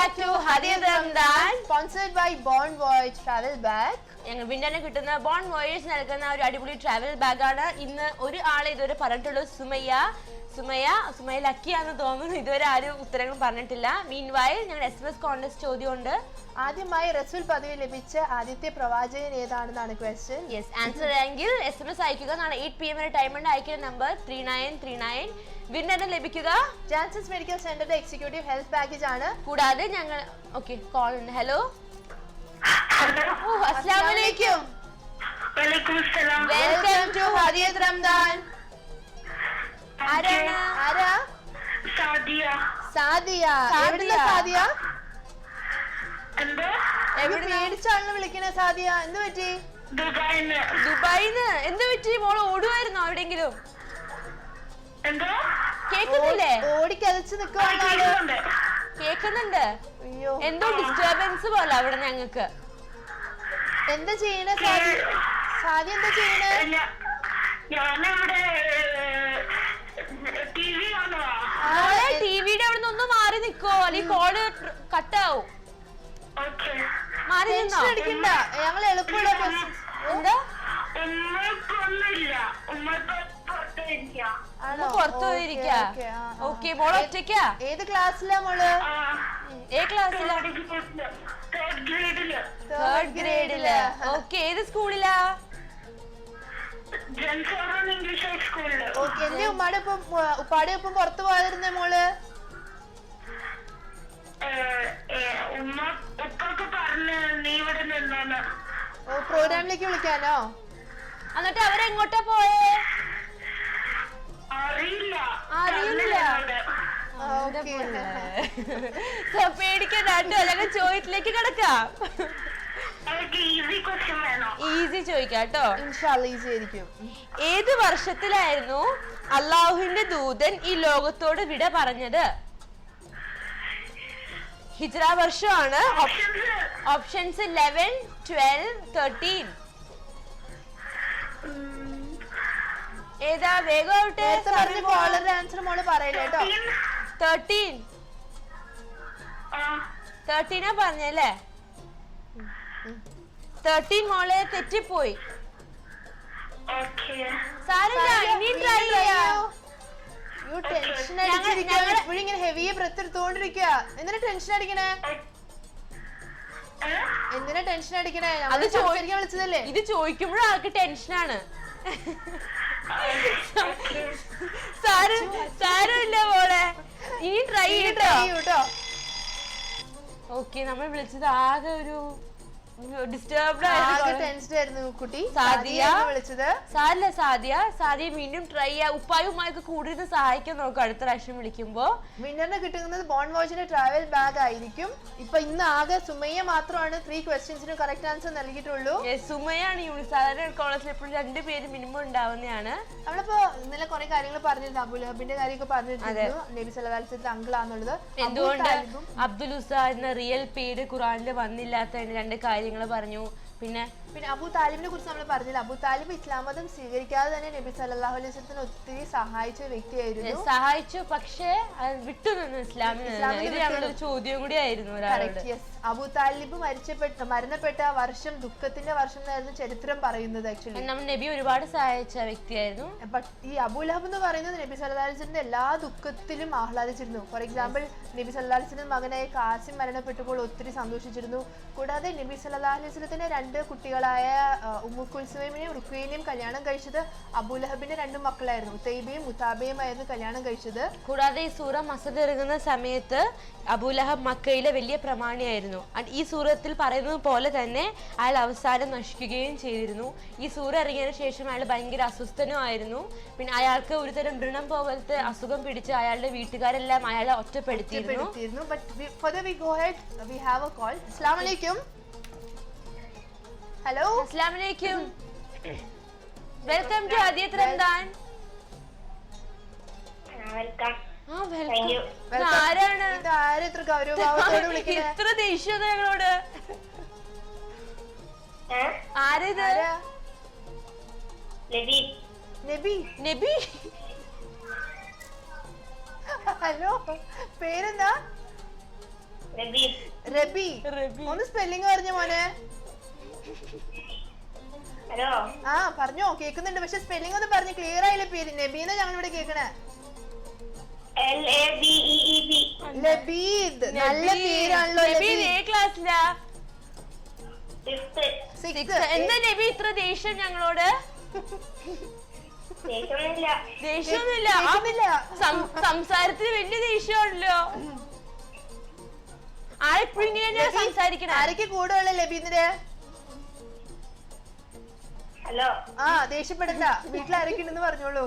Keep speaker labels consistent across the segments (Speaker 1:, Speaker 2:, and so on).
Speaker 1: back to Hadiyat Ramadan,
Speaker 2: sponsored by Bond Voyage Travel Bag.
Speaker 1: ഞങ്ങൾ വിന്ററിന് കിട്ടുന്ന bond voyage നൽകുന്ന ഒരു അടിപൊളി ട്രാവൽ ബാഗാണ്. ഇന്ന് ഒരു ആളെ ഇതുവരെ പറഞ്ഞിട്ടുള്ളത് സുമയ ലക്കിയാന്ന് തോന്നുന്നു. ഇതുവരെ ആരും ഉത്തരങ്ങളും പറഞ്ഞിട്ടില്ല. മീൻവൈൽ ഞങ്ങൾ SMS കോൺടെസ്റ്റ് ചോദ്യമുണ്ട്.
Speaker 2: ആദ്യമായി റസൂൽ പദവി ലഭിച്ച ആദ്യത്തെ പ്രവാചകൻ ഏതാണെന്നാണ് ക്വസ്റ്റ്യൻ.
Speaker 1: യെസ്, ആൻസർ ആണെങ്കിൽ SMS അയക്കുക. നാളെ 8 PM വരെ ടൈം ഉണ്ട്. അയക്കുന്ന നമ്പർ 3939. വിന്നറിന് ലഭിക്കുക
Speaker 2: ജാൻസസ് മെഡിക്കൽ സെന്ററിന്റെ എക്സിക്യൂട്ടീവ് ഹെൽത്ത് പാക്കേജ് ആണ്.
Speaker 1: കൂടാതെ ഞങ്ങൾ കോൾ ഉണ്ട്. ഹലോ, അസ്സലാമലൈക്കും.
Speaker 2: Welcome to Hadiyat Ramdan. ആരാ? സാദിയ. പേടിച്ചാണല്ലോ വിളിക്കണേ. സാദിയ, എന്ത് പറ്റി?
Speaker 1: ദുബായിന്ന് എന്ത് പറ്റി? മോള് ഓടുവായിരുന്നോ എവിടെയെങ്കിലും? കേക്കുന്നില്ലേ?
Speaker 2: ഓടിക്കതച്ച് നിക്കുന്നുണ്ട്.
Speaker 1: കേക്കുന്നുണ്ട്.
Speaker 2: അയ്യോ,
Speaker 1: എന്തോ ഡിസ്റ്റർബൻസ് പോലെ അവിടെ ഞങ്ങക്ക്.
Speaker 2: എന്താ ചെയ്യണേ സാദി? എന്താ ചെയ്യണേ?
Speaker 1: ടിവിയുടെ അവിടെ നിന്ന് ഒന്ന് മാറി നിക്കോ, അല്ലെങ്കിൽ കോള് കട്ടാവും. മാറി നിന്നോ?
Speaker 2: അടിക്കണ്ട, ഞങ്ങൾ എളുപ്പമുള്ള എന്താ
Speaker 1: പുറത്തു പോയിരിക്കാ. ഓക്കെ, മോള് ഒറ്റയ്ക്കാ?
Speaker 2: ഏത് ക്ലാസ്സിലാ മോള്?
Speaker 1: ക്ലാസ്സിലാ? തേർഡ് ഗ്രേഡില്. ഓക്കെ, ഏത് സ്കൂളിലാ?
Speaker 2: എന്റെ ഉപ്പാടെ ഒപ്പം പുറത്തു പോകാതിരുന്നേ മോള്? പ്രോഗ്രാമിലേക്ക് വിളിക്കാനോ?
Speaker 1: എന്നിട്ട് അവരെങ്ങോട്ടാ പോയേ? അറിയില്ല. പേടിക്കണ്ട, അല്ലെങ്കിൽ ചോദ്യത്തിലേക്ക് കിടക്കാം. ഈസി ചോദിക്കാട്ടോ.
Speaker 2: ഈസി ആയിരിക്കും.
Speaker 1: ഏത് വർഷത്തിലായിരുന്നു അള്ളാഹുവിന്റെ ദൂതൻ ഈ ലോകത്തോട് വിട പറഞ്ഞത്? ഹിജ്റ വർഷമാണ്. ഓപ്ഷൻസ് 11, 12, 13. ഏതാ? വേഗം ആവട്ടെ.
Speaker 2: ആൻസർ മോള് പറയില്ല കേട്ടോ.
Speaker 1: 13 പറഞ്ഞല്ലേ? 13 മോളെ തെറ്റിപ്പോയി. സാരമില്ല, ഇനി ട്രൈ ചെയ്യാം.
Speaker 2: ഇങ്ങനെ ഹെവിയെ ബ്രെത്ത് എടുത്തോണ്ടിരിക്കുക. എന്തിനാ ടെൻഷൻ അടിക്കണേ?
Speaker 1: അത് ചോദിക്കാൻ വിളിച്ചതല്ലേ? ഇത് ചോദിക്കുമ്പോഴും ആൾക്ക് ടെൻഷനാണ്. സാരമില്ല മോളെ, ഇനി ട്രൈ ചെയ്യട്ടോ. ഓക്കെ, നമ്മൾ വിളിച്ചത് ആകെ ഒരു ഡിസ്റ്റർബ്ഡ്
Speaker 2: ആയിരുന്നു കുട്ടി.
Speaker 1: സാദിയ വീണ്ടും ട്രൈ ചെയ്യാ. ഉപ്പായുമായൊക്കെ കൂടുതൽ സഹായിക്കാൻ നോക്കും അടുത്ത പ്രാവശ്യം വിളിക്കുമ്പോ.
Speaker 2: വിന്നറിന് കിട്ടുന്നത് ബോണ്ട് വോയേജിന്റെ ട്രാവൽ ബാഗ് ആയിരിക്കും. ഇപ്പൊ ഇന്ന് ആകെ സുമയ്യ മാത്രമാണ് 3 ക്വസ്റ്റ്യൻസിന് കറക്റ്റ് ആൻസർ നൽകിയിട്ടുള്ളൂ.
Speaker 1: സുമയാണ് സാധാരണ കോളേജിൽ എപ്പോഴും 2 പേര് മിനിമം ഉണ്ടാവുന്നതാണ്.
Speaker 2: നമ്മളിപ്പോ ഇന്നലെ കുറെ കാര്യങ്ങൾ പറഞ്ഞിരുന്നു. അബുലഹബിന്റെ കാര്യമൊക്കെ പറഞ്ഞിരുന്നു. നബി സല്ലല്ലാഹു അലൈഹി വസല്ലം അങ്കിൾ ആണെന്നുള്ളത്.
Speaker 1: എന്തുകൊണ്ട് അബ്ദുൽ ഉസ എന്ന റിയൽ പേര് ഖുറാനിൽ വന്നില്ലാത്ത 2 കാര്യങ്ങൾ പറഞ്ഞു. പിന്നെ
Speaker 2: അബു താലിബിനെ കുറിച്ച് നമ്മൾ പറഞ്ഞില്ല. അബു താലിബ് ഇസ്ലാം മതം സ്വീകരിക്കാതെ തന്നെ നബി സല്ലല്ലാഹു അലൈഹി വസല്ലത്തിനെ ഒത്തിരി സഹായിച്ച വ്യക്തിയായിരുന്നു.
Speaker 1: സഹായിച്ചു, പക്ഷേ വിട്ടു നിന്നു ഇസ്ലാമിന്. ചോദ്യം കൂടി ആയിരുന്നു.
Speaker 2: അബു താലിബ് മരണപ്പെട്ട ആ വർഷം ദുഃഖത്തിന്റെ വർഷം എന്നായിരുന്നു ചരിത്രം പറയുന്നത്. ആക്ച്വലി
Speaker 1: നബി ഒരുപാട് സഹായിച്ച വ്യക്തിയായിരുന്നു.
Speaker 2: ബട്ട് ഈ അബു ലഹബ് എന്ന് പറയുന്നത് നബി സല്ലല്ലാഹു അലൈഹി വസല്ലത്തിന്റെ എല്ലാ ദുഃഖത്തിലും ആഹ്ലാദിച്ചിരുന്നു. ഫോർ എക്സാമ്പിൾ, നബി സല്ലല്ലാഹു അലൈഹി വസല്ലം മകനായ കാസിം മരണപ്പെട്ടപ്പോൾ ഒത്തിരി സന്തോഷിച്ചിരുന്നു. കൂടാതെ നബി സല്ലല്ലാഹു അലൈഹി വസല്ലത്തിന്റെ 2 കുട്ടികളായ ഉമ്മു കുൽസുമൈമിനെയും റുഖ്വയെയും കല്യാണം കഴിച്ചത് അബൂലഹബിന്റെ 2 മക്കളായിരുന്നു. ഉതൈബയും മുതാബയും ആയിരുന്നു കല്യാണം കഴിച്ചത്.
Speaker 1: കൂടാതെ ഈ സൂറ മസദ് ഇറങ്ങുന്ന സമയത്ത് അബൂലഹബ് മക്കയിലെ വലിയ പ്രമാണിയായിരുന്നു. ഈ സൂറത്തിൽ പറയുന്നത് പോലെ തന്നെ അയാൾ അവസാനം നശിക്കുകയും ചെയ്തിരുന്നു. ഈ സൂറ ഇറങ്ങിയതിനു ശേഷം അയാൾ ഭയങ്കര അസ്വസ്ഥനും ആയിരുന്നു. പിന്നെ അയാൾക്ക് ഒരുതരം വ്രണം പോലത്തെ അസുഖം പിടിച്ച് അയാളുടെ വീട്ടുകാരെല്ലാം അയാളെ ഒറ്റപ്പെടുത്തിയിരുന്നു.
Speaker 2: ഹലോ,
Speaker 1: അസ്സലാമലൈക്കും. Welcome to Hadiyat Ramdan. ആരാണ് ഇത്ര ദേഷ്യം ഞങ്ങളോട്? ആരിത്? നബി.
Speaker 2: ഹലോ, പേരെന്താ? റബി.
Speaker 1: റബി.
Speaker 2: ഒന്ന് സ്പെല്ലിംഗ് പറഞ്ഞ മോനെ.
Speaker 3: ഹലോ
Speaker 2: ആ പറഞ്ഞോ, കേക്കുന്നുണ്ട്. പക്ഷെ സ്പെല്ലിംഗ് ഒന്ന് പറഞ്ഞ് ക്ലിയർ ആയില്ല പേര്. നബീന്ന് ഞങ്ങൾ ഇവിടെ കേക്കണേ.
Speaker 3: LABEED.
Speaker 2: ലബീദ്. നല്ല പേരാണല്ലോ
Speaker 1: നബീദ് ഏ ക്ലാസ്സിലാ? എന്താ നബി ഇത്ര ദേഷ്യം ഞങ്ങളോട്? ദേഷ്യമൊന്നുമില്ല. സംസാരത്തിന് വലിയ ദേഷ്യമാണല്ലോ. ആരെപ്പോഴും ഇങ്ങനെ സംസാരിക്കണ?
Speaker 2: ആരൊക്കെ കൂടെ ഉള്ള ലബീദിന്റെ?
Speaker 3: ഹലോ
Speaker 2: ആ ദേഷ്യപ്പെടുത്ത. വീട്ടിൽ ആരൊക്കെ ഉണ്ടെന്ന് പറഞ്ഞോളൂ.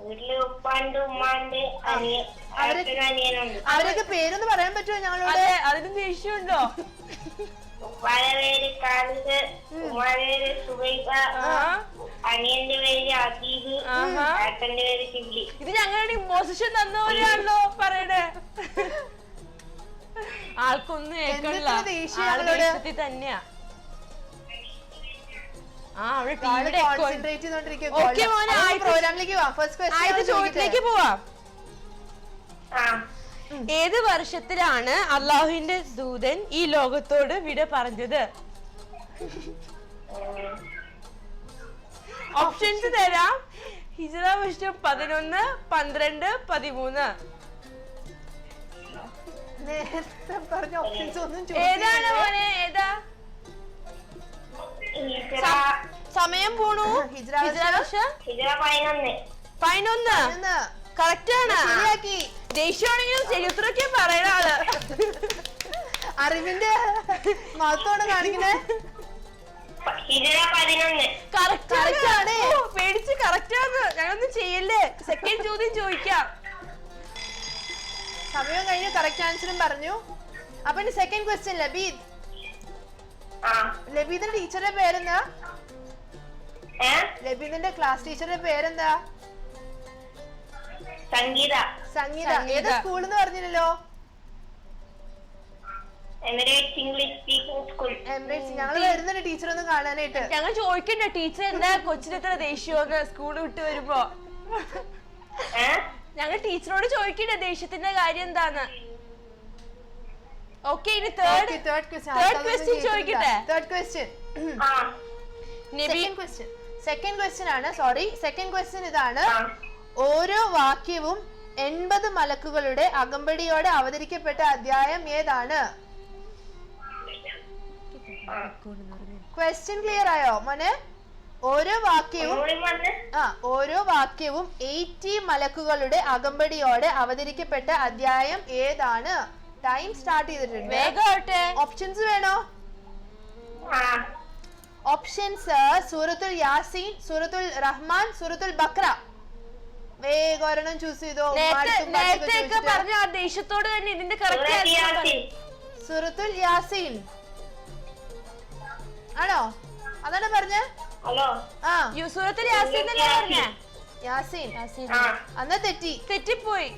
Speaker 3: വീട്ടില് ഉപ്പാണ്ട് ഉമ്മാണ്ട് അനിയനുണ്ട്.
Speaker 2: അവരൊക്കെ പേരൊന്ന് പറയാൻ പറ്റുമോ ഞങ്ങളോട്?
Speaker 1: അതിന് ദേഷ്യമുണ്ടോ?
Speaker 3: ഉപ്പാടെ പേര് ഖാലിദ്, ഉമ്മാടെ പേര് സുബൈബ, അനിയന്റെ പേര് അദീബ്, ഏട്ടന്റെ പേര് ഷിബ്ലി.
Speaker 1: ഇത് ഞങ്ങളുടെ ഇമ്പോസിഷൻ തന്ന പോലെയാണല്ലോ പറയണേ. ആൾക്കൊന്നും കേൾക്കണില്ല. ദേഷ്യത്തിൽ തന്നെയാ. ചോദ്യത്തിലേക്ക് പോവാം. ഏത് വർഷത്തിലാണ് അള്ളാഹുവിന്റെ ദൂതൻ ഈ ലോകത്തോട് വിട പറഞ്ഞത്? ഓപ്ഷൻസ് തരാം. ഹിജ്റ വർഷം 11, 12, 13. ഏതാണ് മോനെ? ഏതാ? സമയം പോണു. ഹിജ്റ വർഷം 11. കറക്റ്റ് ആണ്. ദേഷ്യമാണെങ്കിലും ചരിത്രമൊക്കെ പറയണ ആള്.
Speaker 2: അറിവിന്റെ മഹത്വമാണ് കാണിക്കണേ.
Speaker 1: പേടിച്ച് കറക്റ്റ് ആണ്. ഞങ്ങളൊന്നും ചെയ്യല്ലേ. സെക്കൻഡ് ചോദ്യം ചോദിക്കാം.
Speaker 2: സമയം കഴിഞ്ഞു. കറക്റ്റ് ആൻസറും പറഞ്ഞു. അപ്പൊ സെക്കൻഡ് ക്വസ്റ്റ്യൻ ലബീദ്. ലബീദിന്റെ ടീച്ചറുടെ പേരെന്താ? ലബീദിന്റെ ക്ലാസ് ടീച്ചറുടെ പേരെന്താ?
Speaker 3: സംഗീത.
Speaker 2: സംഗീത. ഏത് സ്കൂൾ എന്ന് പറഞ്ഞില്ലല്ലോ? ഞങ്ങൾ വരുന്നുണ്ട് ടീച്ചർ ഒന്ന് കാണാനായിട്ട്.
Speaker 1: ഞങ്ങൾ ചോദിക്കണ്ട ടീച്ചർ എന്താ കൊച്ചിന് എത്ര ദേഷ്യമൊന്ന് സ്കൂൾ വിട്ട് വരുമ്പോ? ഞങ്ങൾ ടീച്ചറോട് ചോദിക്കണ്ട ദേഷ്യത്തിന്റെ കാര്യം എന്താന്ന്. ഓക്കെ, ഇനി തേർഡ് ക്വസ്റ്റ്യൻ ചോദിക്കട്ടെ.
Speaker 2: Third question. സെക്കൻഡ് ക്വസ്റ്റ്യൻ ആണ്. സോറി, സെക്കൻഡ് ക്വസ്റ്റ്യൻ ഇതാണ്. ഓരോ വാക്യവും 80 മലക്കുകളുടെ അകമ്പടിയോടെ അവതരിക്കപ്പെട്ട അധ്യായം ഏതാണ്? ക്വസ്റ്റ്യൻ ക്ലിയർ ആയോ മോനെ? ഓരോ വാക്യവും 80 മലക്കുകളുടെ അകമ്പടിയോടെ അവതരിക്കപ്പെട്ട അധ്യായം ഏതാണ്? ടൈം സ്റ്റാർട്ട് ചെയ്തിട്ടുണ്ട്. ഓപ്ഷൻസ് വേണോ? ഓപ്ഷൻസ് സൂറത്തുൽ യാസീൻ, സൂറത്തുൽ റഹ്മാൻ, സൂറത്തുൽ ബഖറ. വേഗം ഒരെണ്ണം ചൂസ് ചെയ്തോ.
Speaker 1: പറഞ്ഞ ആ ദേഷ്യത്തോട് തന്നെ ഇതിന്റെ കറക്റ്റ്
Speaker 2: സൂറത്തുൽ യാസീൻ ആണോ? അതാണ് പറഞ്ഞ?
Speaker 1: സൂറത്തുൽ യാസീൻ തന്നെ പറഞ്ഞ.
Speaker 2: യാസീൻ. അന്ന് തെറ്റിപ്പോയി.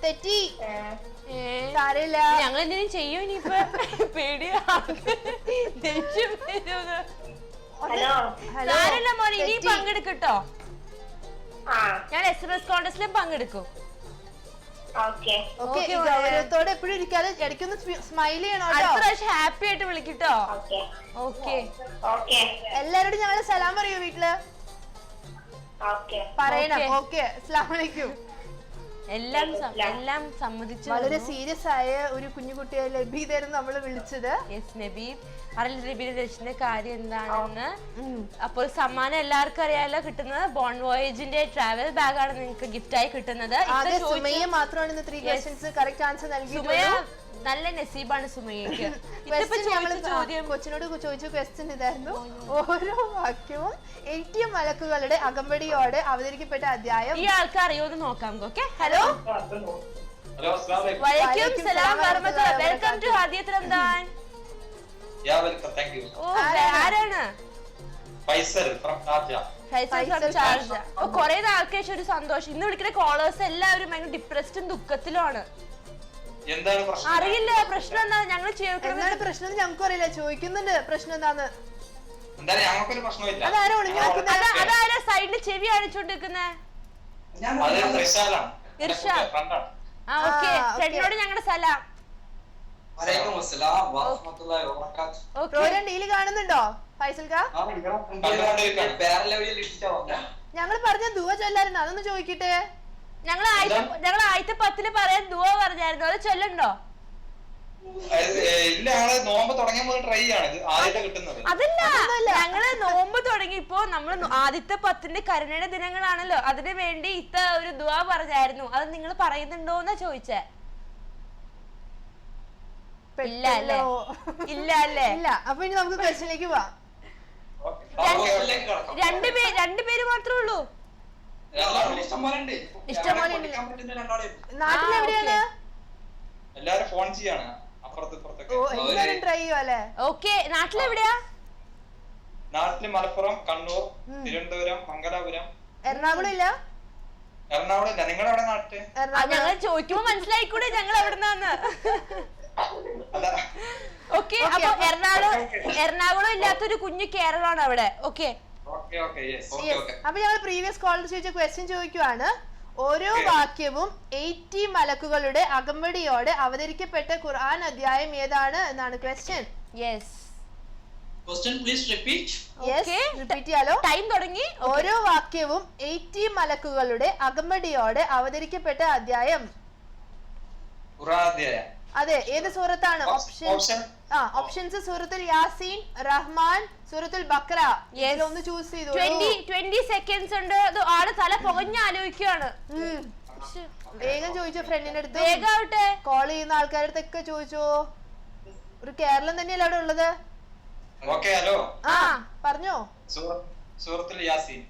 Speaker 2: തെറ്റി. സാരമില്ല.
Speaker 1: ഞങ്ങൾ എന്തെങ്കിലും ചെയ്യും ഇനിയിപ്പോ. പേടിയാ. ദേഷ്യം വരുന്നത്. സാരമില്ല മോനെ, ഇനി പങ്കെടുക്കട്ടോ. ഞാൻ SMS കോൺടെസ്റ്റിലും പങ്കെടുക്കും.
Speaker 2: ഗൗരവത്തോടെ എപ്പോഴും ഇരിക്കാതെ ഇടയ്ക്കൊന്ന് സ്മൈൽ ചെയ്യണം.
Speaker 1: അടുത്ത പ്രാവശ്യം ഹാപ്പി ആയിട്ട് വിളിക്കട്ടോ. ഓക്കെ.
Speaker 2: എല്ലാരോടും ഞങ്ങള് സലാം പറയൂ വീട്ടില്. പറയണം. ഓക്കെ, അസ്സലാമു അലൈക്കും.
Speaker 1: എല്ലാം സമ്മതിച്ചു.
Speaker 2: വളരെ സീരിയസ് ആയ ഒരു കുഞ്ഞുകുട്ടിയെ ലബീദായിരുന്നു നമ്മള് വിളിച്ചത്.
Speaker 1: ലബീദിന്റെ കാര്യം എന്താണെന്ന്. അപ്പോൾ സമ്മാനം എല്ലാവർക്കും അറിയാലോ. കിട്ടുന്നത് ബോൺ വോയേജിന്റെ ട്രാവൽ ബാഗ് ആണ് നിങ്ങൾക്ക് ഗിഫ്റ്റ് ആയി കിട്ടുന്നത്.
Speaker 2: മാത്രമാണ് 3 ക്വസ്റ്റ്യൻസ് കറക്റ്റ് ആൻസർ നൽകിയത്.
Speaker 1: നല്ല നസീബാണ് സുമയ്യക്ക്.
Speaker 2: കൊച്ചിനോട് ചോദിച്ച ക്വസ്റ്റ്യൻ ഇതായിരുന്നു. ഓരോ വാക്യവും 80 മലക്കുകളുടെ അകമ്പടിയോടെ അവതരിക്കപ്പെട്ട അധ്യായം
Speaker 1: ഈ ആൾക്കാർ അറിയോന്ന് നോക്കാം. Okay, hello. വലൈക്കും സലാം വറഹ്മത്തുള്ളാഹി. Welcome to Hadiyath Ramadan. ആരാണ്?
Speaker 4: Faisal from Sharjah.
Speaker 1: കൊറേ നാൾക്ക് ശേഷം ഒരു സന്തോഷം. ഇന്ന് വിളിക്കുന്ന കോളേഴ്സ് എല്ലാവരും ഭയങ്കര ഡിപ്രസ്ഡും ദുഃഖത്തിലുമാണ്. അറിയില്ല പ്രശ്നം എന്താ. ഞങ്ങൾ
Speaker 2: എന്താണ് പ്രശ്നം ഞങ്ങൾക്ക് അറിയില്ല. ചോദിക്കുന്നുണ്ട് പ്രശ്നം എന്താന്ന്.
Speaker 1: അതാരാ സൈഡില് ചെവി അടിച്ചോണ്ടിരിക്കുന്നേ? ഇർഷാദ്
Speaker 4: ഫ്രണ്ടാണ്.
Speaker 1: ആ ഓക്കെ
Speaker 2: ആ, okay.
Speaker 1: ഫ്രണ്ടിനോട് ഞങ്ങളുടെ സലാം.
Speaker 5: Waalaikumsalam warahmatullahi wabarakatuh.
Speaker 1: Okay
Speaker 2: program daily കാണുന്നുണ്ടോ ഫൈസൽ കാ? ഞങ്ങൾ പറഞ്ഞ ദുവ ചൊല്ലായിരുന്നു, അതൊന്ന് ചോദിക്കട്ടെ.
Speaker 1: ഞങ്ങൾ ആദ്യത്തെ 10 പറയാൻ ദുആ പറഞ്ഞായിരുന്നു, അത് ചൊല്ലണ്ടോ?
Speaker 4: ഇല്ല, ഞങ്ങള് നോമ്പ് തുടങ്ങിയ മുതൽ ട്രൈ ആണ് ഇത് ആദ്യത്തെ കിട്ടുന്നത്.
Speaker 1: അതല്ല, ഞങ്ങള് നോമ്പ് തുടങ്ങിയപ്പോ നമ്മള് ആദ്യത്തെ 10 കരുണയുടെ ദിനങ്ങളാണല്ലോ, അതിനു വേണ്ടി ഒരു ദുആ പറഞ്ഞായിരുന്നു. അത് നിങ്ങൾ പറയുന്നുണ്ടോന്നാ ചോദിച്ചേ? ഇല്ല അല്ലേ? ഇല്ല അല്ലേ?
Speaker 2: ഇല്ല. അപ്പൊ ഇനി നമുക്ക് ക്വസ്റ്റ്യനിലേക്ക് പോവാം.
Speaker 1: രണ്ടുപേര് മാത്രമേ ഉള്ളൂ.
Speaker 2: നാട്ടിലെവിടെയാണ്?
Speaker 4: എല്ലാരും ഫോൺ ചെയ്യാണ് അപ്പുറത്ത്
Speaker 2: ഓ,
Speaker 4: ഇപ്പുറത്തൊക്കെ.
Speaker 2: എല്ലാരും ട്രൈ ചെയ്യുവല്ലേ?
Speaker 1: ഓക്കെ, നാട്ടിലെവിടെയാ?
Speaker 4: നാട്ടില് മലപ്പുറം, കണ്ണൂർ, തിരുവനന്തപുരം, മംഗലാപുരം.
Speaker 2: എറണാകുളം ഇല്ല?
Speaker 4: എറണാകുളം ഇല്ല. നിങ്ങളെവിടെ നാട്ടില്?
Speaker 1: ഞങ്ങൾ ചോദിക്കുമ്പോ മനസ്സിലായിക്കൂടെ ഞങ്ങൾ എവിടുന്നാന്ന്?
Speaker 4: അതാ.
Speaker 1: ഓക്കെ, അപ്പൊ എറണാകുളം ഇല്ലാത്തൊരു കുഞ്ഞു കേരളമാണ് അവിടെ. Okay,
Speaker 4: okay okay yes okay
Speaker 2: Yes.
Speaker 4: Okay.
Speaker 2: അപ്പൊ ഞങ്ങൾ പ്രീവിയസ് കോളിൽ ചോദിച്ച ക്വസ്റ്റ്യൻ ചോദിക്കുവാണ്. ഓരോ വാക്യവും 80 മലക്കുകളുടെ അകമ്പടിയോടെ അവതരിക്കപ്പെട്ട ഖുർആൻ അധ്യായം ഏതാണ് എന്നാണ് question.
Speaker 1: Yes.
Speaker 5: Question please repeat.
Speaker 1: Okay.
Speaker 2: Repeat ചെയ്യാലോ?
Speaker 1: ടൈം തുടങ്ങി.
Speaker 2: ഓരോ വാക്യവും 80 മലക്കുകളുടെ അകമ്പടിയോടെ അവതരിക്കപ്പെട്ട അധ്യായം.
Speaker 4: ഖുർആൻ.
Speaker 2: അതെ, ഏത് സൂറത്താണ്?
Speaker 4: ഓപ്ഷൻ
Speaker 2: ഓപ്ഷൻസ് സൂറത്തുൽ യാസീൻ, റഹ്മാൻ, സൂറത്തുൽ ബഖറ.
Speaker 1: Yes.
Speaker 2: ഒന്ന് ചൂസ് ചെയ്തു.
Speaker 1: 20 സെക്കൻഡ്സ് ഉണ്ട്. അത് ആള് തല പുകഞ്ഞ് ആലോചിക്കുകയാണ്.
Speaker 2: വേഗം ചോദിച്ചോ ഫ്രണ്ടിന്റെ അടുത്ത്.
Speaker 1: വേഗാവട്ടെ.
Speaker 2: കോൾ ചെയ്യുന്ന ആൾക്കാരുടെ അടുത്തൊക്കെ ചോദിച്ചോ. ഒരു കേരളം തന്നെയല്ലേ അവിടെ ഉള്ളത്?
Speaker 4: Okay hello.
Speaker 2: ആ പറഞ്ഞോ.
Speaker 4: സൂറത്തുൽ യാസീൻ.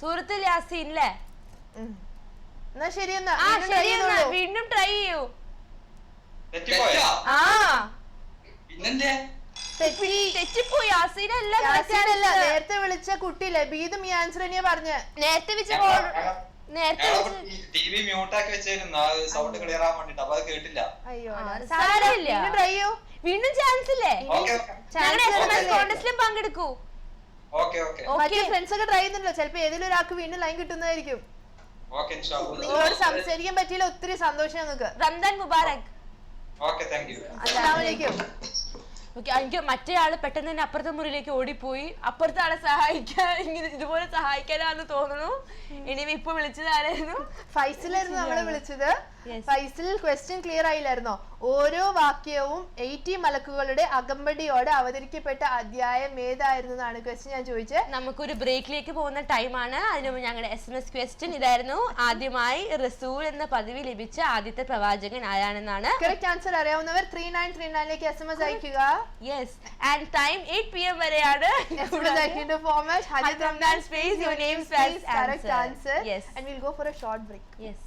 Speaker 1: സൂറത്തുൽ യാസീൻ അല്ലേ?
Speaker 2: എന്നാ ശരി എന്നാ.
Speaker 1: ആ ശരി, എന്നാ വീണ്ടും ട്രൈ ചെയ്യൂ.
Speaker 4: തെറ്റിപ്പോയോ?
Speaker 1: ആ
Speaker 5: പിന്നെന്തേ?
Speaker 1: തെറ്റിപ്പോയി. യാസീൻ അല്ല,
Speaker 2: യാസീനല്ല, നേരത്തെ വിളിച്ച കുട്ടി ലബീദും ഈ ആൻസർ തന്നെയാ പറഞ്ഞ.
Speaker 1: നേരത്തെ വെച്ച
Speaker 4: ടിവി മ്യൂട്ടാക്കി വെച്ചായിരുന്നു സൗണ്ട് ക്ലിയർ ആവാൻ വേണ്ടിട്ട്, അപ്പൊ അത് കേട്ടില്ല.
Speaker 2: അയ്യോ,
Speaker 1: സാരമില്ല.
Speaker 2: ട്രൈ ചെയ്യൂ.
Speaker 1: വീണ്ടും ചാൻസ് ഇല്ലേ?
Speaker 4: ഓക്കെ
Speaker 1: ഞങ്ങളുടെ SMS കോൺടെസ്റ്റിലും പങ്കെടുക്കൂ.
Speaker 4: ഓക്കെ ഓക്കെ
Speaker 2: മറ്റേ ഫ്രണ്ട്സ് ഒക്കെ ട്രൈ ചെയ്യുന്നുണ്ടല്ലോ, ചിലപ്പോ ഏതെങ്കിലും ഒരാൾക്ക് വീണ്ടും ലൈൻ കിട്ടുന്നതായിരിക്കും.
Speaker 4: ഓക്കെ ഇൻഷാല്ലാ.
Speaker 2: നിങ്ങളോട് സംസാരിക്കാൻ പറ്റിയില്ല, ഒത്തിരി സന്തോഷം ഞങ്ങൾക്ക്.
Speaker 1: Ramadan Mubarak.
Speaker 4: Okay thank you.
Speaker 2: അസ്സലാമു അലൈക്കും.
Speaker 1: ഓക്കെ, എനിക്ക് മറ്റേ ആള് പെട്ടെന്ന് തന്നെ അപ്പുറത്തെ മുറിയിലേക്ക് ഓടിപ്പോയി. അപ്പുറത്തെ ആളെ സഹായിക്കാൻ ഇതുപോലെ സഹായിക്കാനാന്ന് തോന്നുന്നു. ഇനി ഇപ്പൊ വിളിച്ചത് ആരായിരുന്നു?
Speaker 2: ഫൈസലായിരുന്നു നമ്മളെ വിളിച്ചത്. ഫൈസൽ ക്വസ്റ്റ്യൻ ക്ലിയർ ആയില്ലായിരുന്നോ? ഓരോ വാക്യവും 80 മലക്കുകളുടെ അകമ്പടിയോടെ അവതരിക്കപ്പെട്ട അധ്യായം ഏതായിരുന്നു എന്നാണ് ക്വസ്റ്റ്യൻ ഞാൻ ചോദിച്ചത്.
Speaker 1: നമുക്കൊരു ബ്രേക്കിലേക്ക് പോകുന്ന ടൈമാണ്. അതിനു മുമ്പ് ഞങ്ങളുടെ SMS ക്വസ്റ്റ്യൻ ഇതായിരുന്നു. ആദ്യമായി റസൂൽ എന്ന പദവി ലഭിച്ച ആദ്യത്തെ പ്രവാചകൻ ആരാണെന്നാണ്.
Speaker 2: കറക്റ്റ് ആൻസർ അറിയാവുന്നവർ 3939ലേക്ക് SMS അയക്കുക.
Speaker 1: യെസ്, ആൻഡ് ടൈം 8 PM വരെയാണ്.
Speaker 2: Format, Hajat Ramdan space, your name space, correct answer.
Speaker 1: Yes.
Speaker 2: And we'll go for a short break.
Speaker 1: Yes.